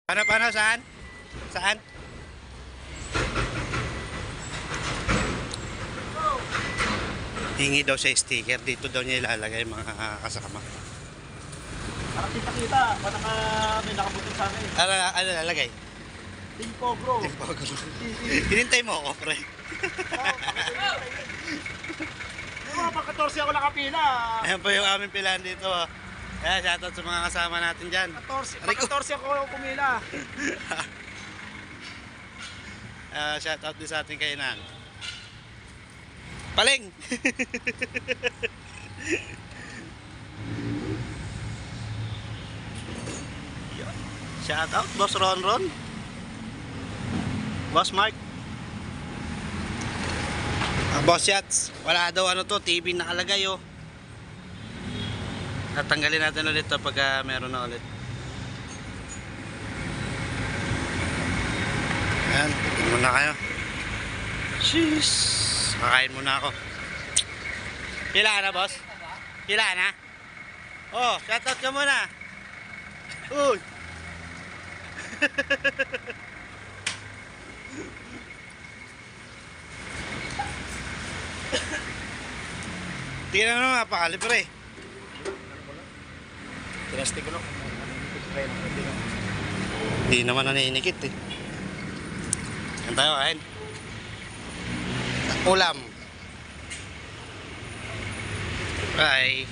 Paano? Saan? Saan? Hingi daw siya sticker. Dito daw niya ilalagay mga kasama. Para kita-kita, baka may nakabutong sa akin. Ano lalagay? Team Cobro. Hinintay mo ako, pre. Mga pang-14 ako nakapila. Ayan po yung aming pilahan dito. Kaya shoutout sa mga kasama natin dyan. 14 ako pumila. Shoutout din sa ating kainan. Paling! Shoutout, Boss Ron. Boss Mark. Boss Yats. Wala daw TV nakalagay oh. Tatanggalin natin ulit ito pag meron na ulit. Ayan, tignan muna kayo. Sheesh. Kakain muna ako. Pila na, boss? Pila na? Oh, shoutout ka muna. Uy. Tingnan mo, napakalibre. Tinastik ko lang. Hindi naman naninikit eh. Yan tayo kain. Ulam. Bye.